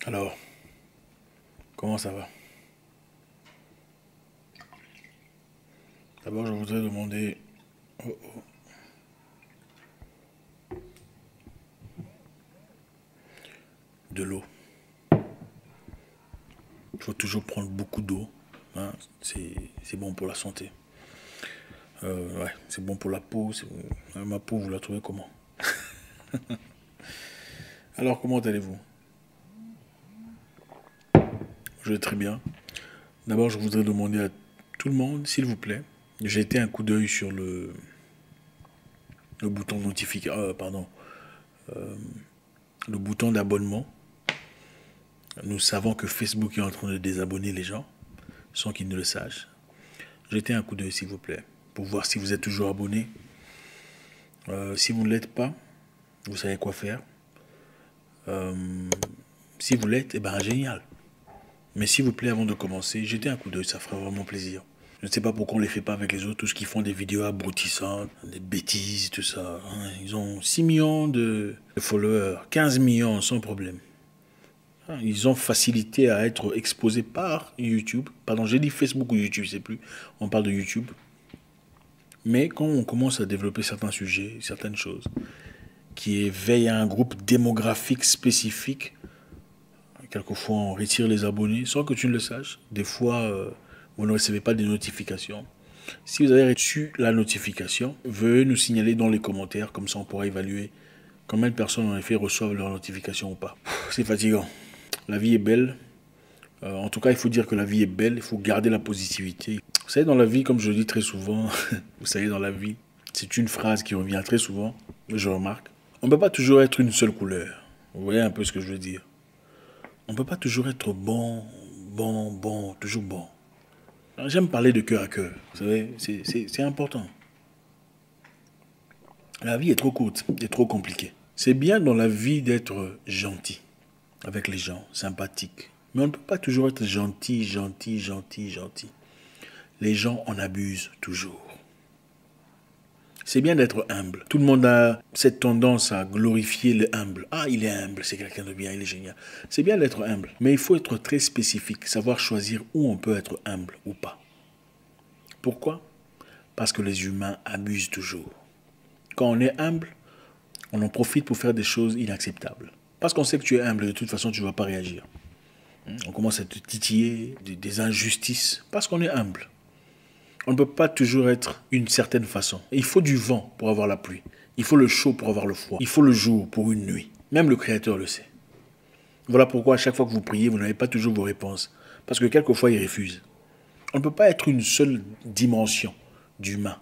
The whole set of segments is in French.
Alors, comment ça va? D'abord, je voudrais demander de l'eau. Il faut toujours prendre beaucoup d'eau, hein. C'est bon pour la santé. Ouais, c'est bon pour la peau. Ma peau, vous la trouvez comment? Alors, comment allez-vous? Je vais très bien. D'abord, je voudrais demander à tout le monde, s'il vous plaît, de jeter un coup d'œil sur le bouton notification, pardon, le bouton d'abonnement. Nous savons que Facebook est en train de désabonner les gens sans qu'ils ne le sachent. Jetez un coup d'œil, s'il vous plaît, pour voir si vous êtes toujours abonné. Si vous ne l'êtes pas, vous savez quoi faire. Si vous l'êtes, eh ben génial. Mais s'il vous plaît, avant de commencer, jetez un coup d'œil, ça fera vraiment plaisir. Je ne sais pas pourquoi on ne les fait pas avec les autres, tous qui font des vidéos abrutissantes, des bêtises, tout ça. Ils ont 6 millions de followers, 15 millions sans problème. Ils ont facilité à être exposés par YouTube. Pardon, j'ai dit Facebook ou YouTube, je ne sais plus. On parle de YouTube. Mais quand on commence à développer certains sujets, certaines choses, qui éveillent à un groupe démographique spécifique, quelquefois on retire les abonnés sans que tu ne le saches. Des fois, vous ne recevez pas de notifications. Si vous avez reçu la notification, veuillez nous signaler dans les commentaires, comme ça on pourra évaluer combien de personnes en effet reçoivent leur notification ou pas. C'est fatigant. La vie est belle. En tout cas, il faut dire que la vie est belle, il faut garder la positivité. Vous savez, dans la vie, comme je le dis très souvent, vous savez, dans la vie, c'est une phrase qui revient très souvent, je remarque. On ne peut pas toujours être une seule couleur. Vous voyez un peu ce que je veux dire. On ne peut pas toujours être bon, toujours bon. J'aime parler de cœur à cœur. Vous savez, c'est important. La vie est trop courte et trop compliquée. C'est bien dans la vie d'être gentil avec les gens, sympathique. Mais on ne peut pas toujours être gentil. Les gens en abusent toujours. C'est bien d'être humble. Tout le monde a cette tendance à glorifier le humble. Ah, il est humble, c'est quelqu'un de bien, il est génial. C'est bien d'être humble, mais il faut être très spécifique, savoir choisir où on peut être humble ou pas. Pourquoi? Parce que les humains abusent toujours. Quand on est humble, on en profite pour faire des choses inacceptables. Parce qu'on sait que tu es humble, de toute façon, tu ne vas pas réagir. On commence à te titiller des injustices parce qu'on est humble. On ne peut pas toujours être une certaine façon. Il faut du vent pour avoir la pluie. Il faut le chaud pour avoir le froid. Il faut le jour pour une nuit. Même le Créateur le sait. Voilà pourquoi à chaque fois que vous priez, vous n'avez pas toujours vos réponses. Parce que quelquefois, il refuse. On ne peut pas être une seule dimension d'humain.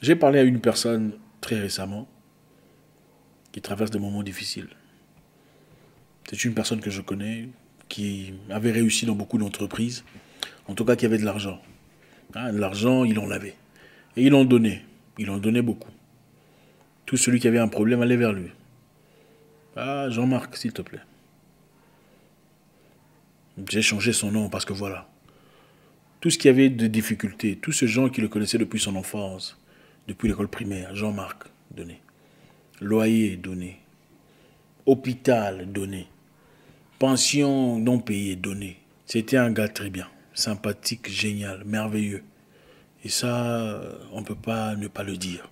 J'ai parlé à une personne très récemment qui traverse des moments difficiles. C'est une personne que je connais qui avait réussi dans beaucoup d'entreprises, en tout cas qui avait de l'argent. De l'argent, il en avait. Et il en donnait. Il en donnait beaucoup. Tout celui qui avait un problème allait vers lui. Ah, Jean-Marc, s'il te plaît. J'ai changé son nom parce que voilà. Tout ce qui avait de difficultés, tous ces gens qui le connaissaient depuis son enfance, depuis l'école primaire, Jean-Marc, donné. Loyer, donné. Hôpital, donné. Pension non payée, donné. C'était un gars très bien, sympathique, génial, merveilleux. Et ça, on ne peut pas ne pas le dire.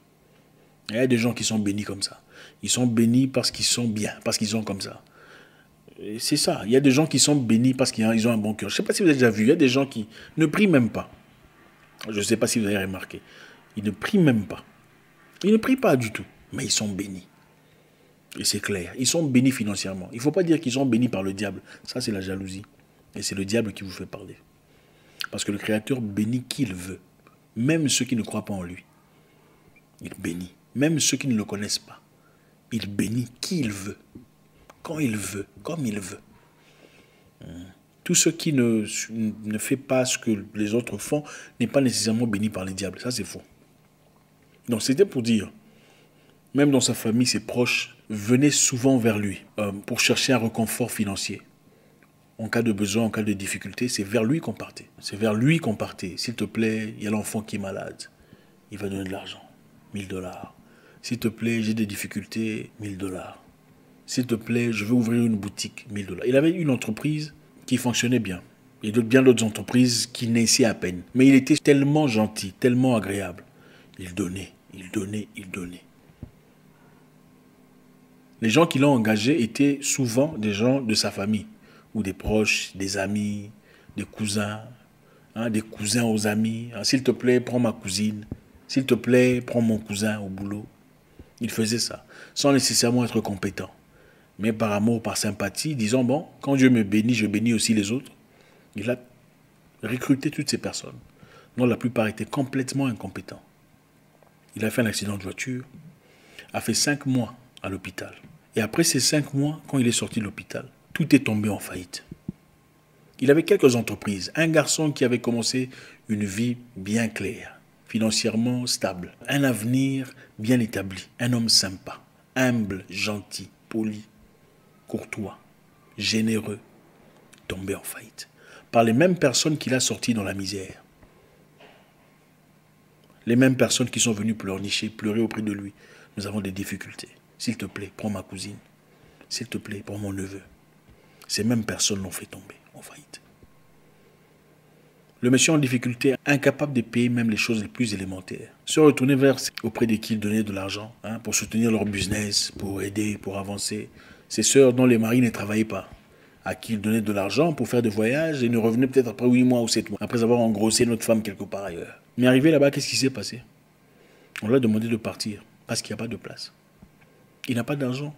Il y a des gens qui sont bénis comme ça. Ils sont bénis parce qu'ils sont bien, parce qu'ils sont comme ça. C'est ça. Il y a des gens qui sont bénis parce qu'ils ont un bon cœur. Je ne sais pas si vous avez déjà vu, il y a des gens qui ne prient même pas. Je ne sais pas si vous avez remarqué. Ils ne prient même pas. Ils ne prient pas du tout, mais ils sont bénis. Et c'est clair. Ils sont bénis financièrement. Il ne faut pas dire qu'ils sont bénis par le diable. Ça, c'est la jalousie. Et c'est le diable qui vous fait parler. Parce que le Créateur bénit qui il veut. Même ceux qui ne croient pas en lui. Il bénit. Même ceux qui ne le connaissent pas. Il bénit qui il veut. Quand il veut. Comme il veut. Tout ce qui ne fait pas ce que les autres font n'est pas nécessairement béni par les diables. Ça, c'est faux. Donc, c'était pour dire, même dans sa famille, ses proches venaient souvent vers lui pour chercher un réconfort financier. En cas de besoin, en cas de difficulté, c'est vers lui qu'on partait. C'est vers lui qu'on partait. S'il te plaît, il y a l'enfant qui est malade. Il va donner de l'argent. 1000 dollars. S'il te plaît, j'ai des difficultés. 1000 dollars. S'il te plaît, je veux ouvrir une boutique, 1000 $. Il avait une entreprise qui fonctionnait bien. Et bien d'autres entreprises qui naissaient à peine. Mais il était tellement gentil, tellement agréable. Il donnait, il donnait, il donnait. Les gens qui l'ont engagé étaient souvent des gens de sa famille, ou des proches, des amis, des cousins, des cousins aux amis. S'il te plaît, prends ma cousine. S'il te plaît, prends mon cousin au boulot. Il faisait ça, sans nécessairement être compétent. Mais par amour, par sympathie, disons, bon, quand Dieu me bénit, je bénis aussi les autres. Il a recruté toutes ces personnes, dont la plupart étaient complètement incompétents. Il a fait un accident de voiture, a fait 5 mois à l'hôpital. Et après ces 5 mois, quand il est sorti de l'hôpital, tout est tombé en faillite. Il avait quelques entreprises. Un garçon qui avait commencé une vie bien claire, financièrement stable, un avenir bien établi, un homme sympa, humble, gentil, poli, courtois, généreux, tombé en faillite. Par les mêmes personnes qu'il a sorties dans la misère. Les mêmes personnes qui sont venues pleurnicher, pleurer auprès de lui. Nous avons des difficultés. S'il te plaît, prends ma cousine. S'il te plaît, prends mon neveu. Ces mêmes personnes l'ont fait tomber en faillite. Le monsieur en difficulté, incapable de payer même les choses les plus élémentaires, se retournait auprès de qui il donnait de l'argent pour soutenir leur business, pour aider, pour avancer. Ses sœurs dont les maris ne travaillaient pas, à qui il donnait de l'argent pour faire des voyages et ne revenait peut-être après 8 mois ou 7 mois, après avoir engrossé notre femme quelque part ailleurs. Mais arrivé là-bas, qu'est-ce qui s'est passé? On lui a demandé de partir parce qu'il n'y a pas de place. Il n'a pas d'argent.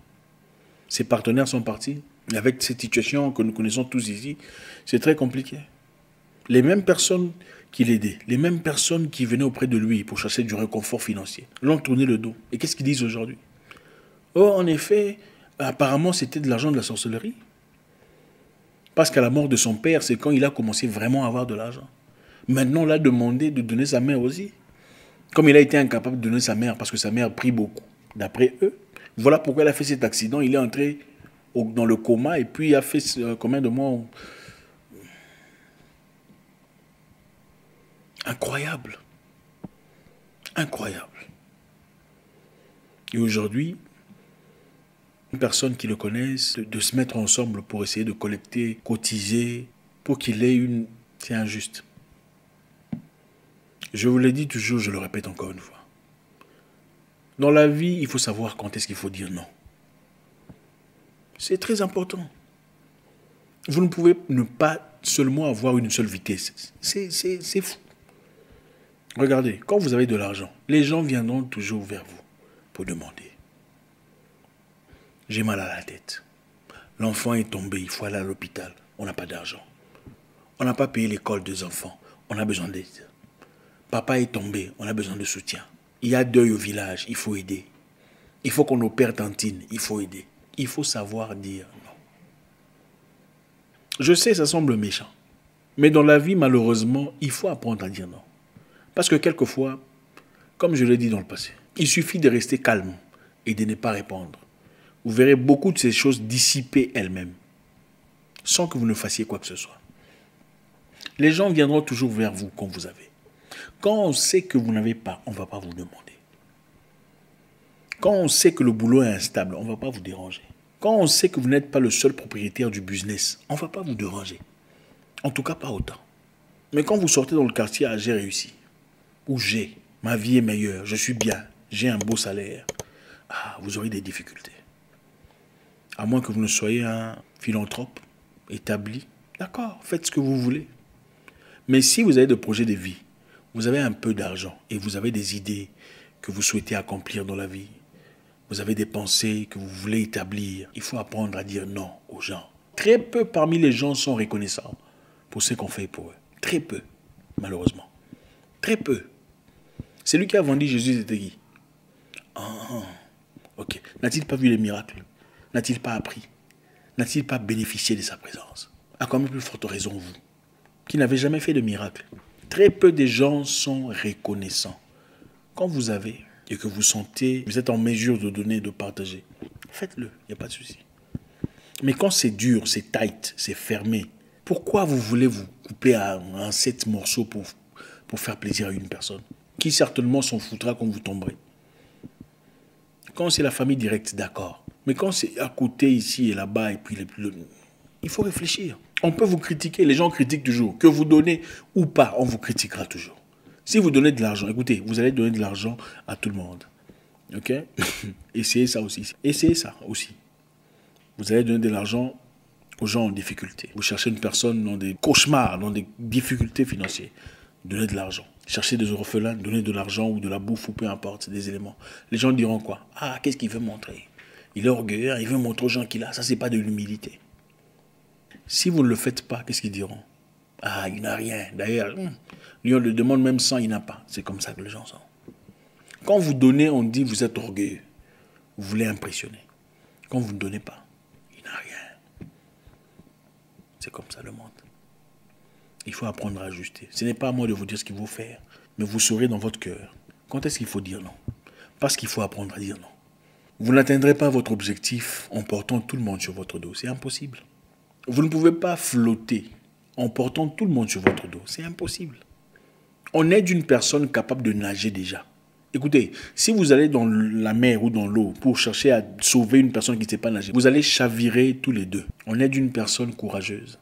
Ses partenaires sont partis. Et avec cette situation que nous connaissons tous ici, c'est très compliqué. Les mêmes personnes qui l'aidaient, les mêmes personnes qui venaient auprès de lui pour chercher du réconfort financier, l'ont tourné le dos. Et qu'est-ce qu'ils disent aujourd'hui? Oh, en effet, apparemment, c'était de l'argent de la sorcellerie. Parce qu'à la mort de son père, c'est quand il a commencé vraiment à avoir de l'argent. Maintenant, on l'a demandé de donner sa mère aussi. Comme il a été incapable de donner sa mère parce que sa mère prie beaucoup, d'après eux. Voilà pourquoi il a fait cet accident. Il est entré dans le coma et puis il a fait combien de mois? Incroyable. Incroyable. Et aujourd'hui, une personne qui le connaisse, de se mettre ensemble pour essayer de collecter, cotiser, pour qu'il ait une... C'est injuste. Je vous l'ai dit toujours, je le répète encore une fois. Dans la vie, il faut savoir quand est-ce qu'il faut dire non. C'est très important. Vous ne pouvez ne pas seulement avoir une seule vitesse. C'est fou. Regardez, quand vous avez de l'argent, les gens viendront toujours vers vous pour demander. J'ai mal à la tête. L'enfant est tombé, il faut aller à l'hôpital. On n'a pas d'argent. On n'a pas payé l'école des enfants. On a besoin d'aide. Papa est tombé, on a besoin de soutien. Il y a deuil au village, il faut aider. Il faut qu'on opère tantine, il faut aider. Il faut savoir dire non. Je sais, ça semble méchant. Mais dans la vie, malheureusement, il faut apprendre à dire non. Parce que quelquefois, comme je l'ai dit dans le passé, il suffit de rester calme et de ne pas répondre. Vous verrez beaucoup de ces choses dissiper elles-mêmes, sans que vous ne fassiez quoi que ce soit. Les gens viendront toujours vers vous quand vous avez. Quand on sait que vous n'avez pas, on ne va pas vous demander. Quand on sait que le boulot est instable, on ne va pas vous déranger. Quand on sait que vous n'êtes pas le seul propriétaire du business, on ne va pas vous déranger. En tout cas, pas autant. Mais quand vous sortez dans le quartier à j'ai réussi, ou j'ai, ma vie est meilleure, je suis bien, j'ai un beau salaire, vous aurez des difficultés. À moins que vous ne soyez un philanthrope établi, d'accord, faites ce que vous voulez. Mais si vous avez des projets de vie, vous avez un peu d'argent et vous avez des idées que vous souhaitez accomplir dans la vie, vous avez des pensées que vous voulez établir, il faut apprendre à dire non aux gens. Très peu parmi les gens sont reconnaissants pour ce qu'on fait pour eux. Très peu, malheureusement. Très peu. Celui qui a vendu Jésus, c'était qui? Ok. N'a-t-il pas vu les miracles? N'a-t-il pas appris? N'a-t-il pas bénéficié de sa présence? À quand même plus forte raison, vous, qui n'avez jamais fait de miracle. Très peu de gens sont reconnaissants. Quand vous avez et que vous sentez, vous êtes en mesure de donner, de partager, faites-le, il n'y a pas de souci. Mais quand c'est dur, c'est tight, c'est fermé, pourquoi vous voulez vous couper en 7 morceaux pour faire plaisir à une personne qui certainement s'en foutra quand vous tomberez? Quand c'est la famille directe, d'accord. Mais quand c'est à côté, ici et là-bas, et puis il faut réfléchir. On peut vous critiquer, les gens critiquent toujours. Que vous donnez ou pas, on vous critiquera toujours. Si vous donnez de l'argent, écoutez, vous allez donner de l'argent à tout le monde. Ok? Essayez ça aussi. Essayez ça aussi. Vous allez donner de l'argent aux gens en difficulté. Vous cherchez une personne dans des cauchemars, dans des difficultés financières. Donnez de l'argent. Cherchez des orphelins, donnez de l'argent ou de la bouffe ou peu importe, c'est des éléments. Les gens diront quoi? Ah, qu'est-ce qu'il veut montrer? Il est orgueilleux, il veut montrer aux gens qu'il a. Ça, c'est pas de l'humilité. Si vous ne le faites pas, qu'est-ce qu'ils diront? Ah, il n'a rien. D'ailleurs, lui, on le demande même 100, il n'a pas. C'est comme ça que les gens sont. Quand vous donnez, on dit vous êtes orgueilleux. Vous voulez impressionner. Quand vous ne donnez pas, il n'a rien. C'est comme ça le monde. Il faut apprendre à ajuster. Ce n'est pas à moi de vous dire ce qu'il faut faire, mais vous saurez dans votre cœur. Quand est-ce qu'il faut dire non? Parce qu'il faut apprendre à dire non. Vous n'atteindrez pas votre objectif en portant tout le monde sur votre dos. C'est impossible. Vous ne pouvez pas flotter en portant tout le monde sur votre dos. C'est impossible. On est d'une personne capable de nager déjà. Écoutez, si vous allez dans la mer ou dans l'eau pour chercher à sauver une personne qui ne sait pas nager, vous allez chavirer tous les deux. On est d'une personne courageuse.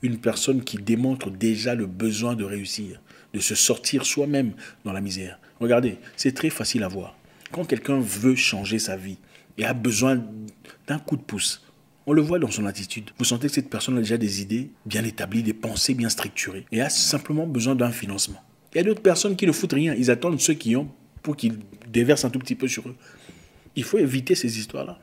Une personne qui démontre déjà le besoin de réussir, de se sortir soi-même dans la misère. Regardez, c'est très facile à voir. Quand quelqu'un veut changer sa vie et a besoin d'un coup de pouce, on le voit dans son attitude. Vous sentez que cette personne a déjà des idées bien établies, des pensées bien structurées et a simplement besoin d'un financement. Il y a d'autres personnes qui ne foutent rien. Ils attendent ceux qui ont pour qu'ils déversent un tout petit peu sur eux. Il faut éviter ces histoires-là.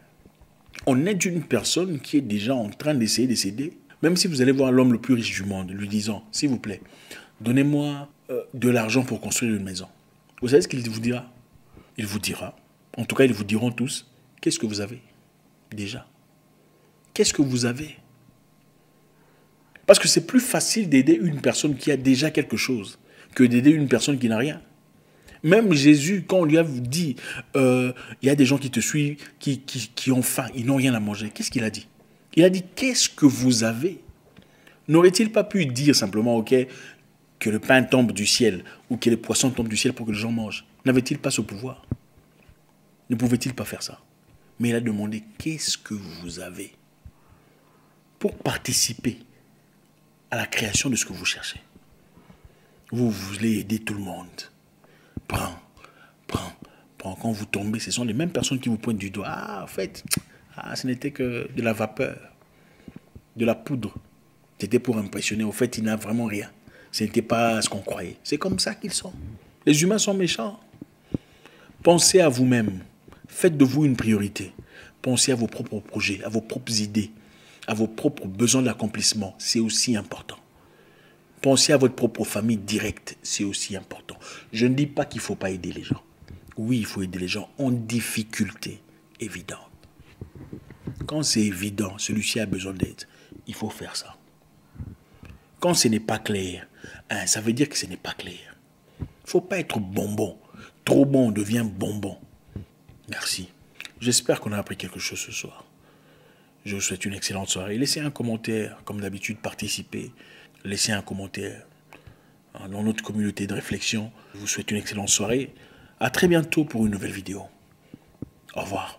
On est d'une personne qui est déjà en train d'essayer de s'aider. Même si vous allez voir l'homme le plus riche du monde, lui disant, s'il vous plaît, donnez-moi de l'argent pour construire une maison. Vous savez ce qu'il vous dira? Il vous dira, en tout cas ils vous diront tous, qu'est-ce que vous avez déjà? Qu'est-ce que vous avez? Parce que c'est plus facile d'aider une personne qui a déjà quelque chose que d'aider une personne qui n'a rien. Même Jésus, quand on lui a dit, il y a des gens qui te suivent, qui ont faim, ils n'ont rien à manger, qu'est-ce qu'il a dit? Il a dit, qu'est-ce que vous avez? N'aurait-il pas pu dire simplement, ok, que le pain tombe du ciel ou que les poissons tombent du ciel pour que les gens mangent? N'avait-il pas ce pouvoir? Ne pouvait-il pas faire ça? Mais il a demandé, qu'est-ce que vous avez? Pour participer à la création de ce que vous cherchez. Vous voulez aider tout le monde. Prends. Quand vous tombez, ce sont les mêmes personnes qui vous pointent du doigt. Ah, en fait, ce n'était que de la vapeur, de la poudre. C'était pour impressionner. Au fait, il n'a vraiment rien. Ce n'était pas ce qu'on croyait. C'est comme ça qu'ils sont. Les humains sont méchants. Pensez à vous-même. Faites de vous une priorité. Pensez à vos propres projets, à vos propres idées, à vos propres besoins d'accomplissement. C'est aussi important. Pensez à votre propre famille directe. C'est aussi important. Je ne dis pas qu'il ne faut pas aider les gens. Oui, il faut aider les gens en difficulté évidente. Quand c'est évident, celui-ci a besoin d'aide, il faut faire ça. Quand ce n'est pas clair, ça veut dire que ce n'est pas clair. Il ne faut pas être bonbon. Trop bon, on devient bonbon. Merci. J'espère qu'on a appris quelque chose ce soir. Je vous souhaite une excellente soirée. Laissez un commentaire, comme d'habitude, participez. Laissez un commentaire dans notre communauté de réflexion. Je vous souhaite une excellente soirée. À très bientôt pour une nouvelle vidéo. Au revoir.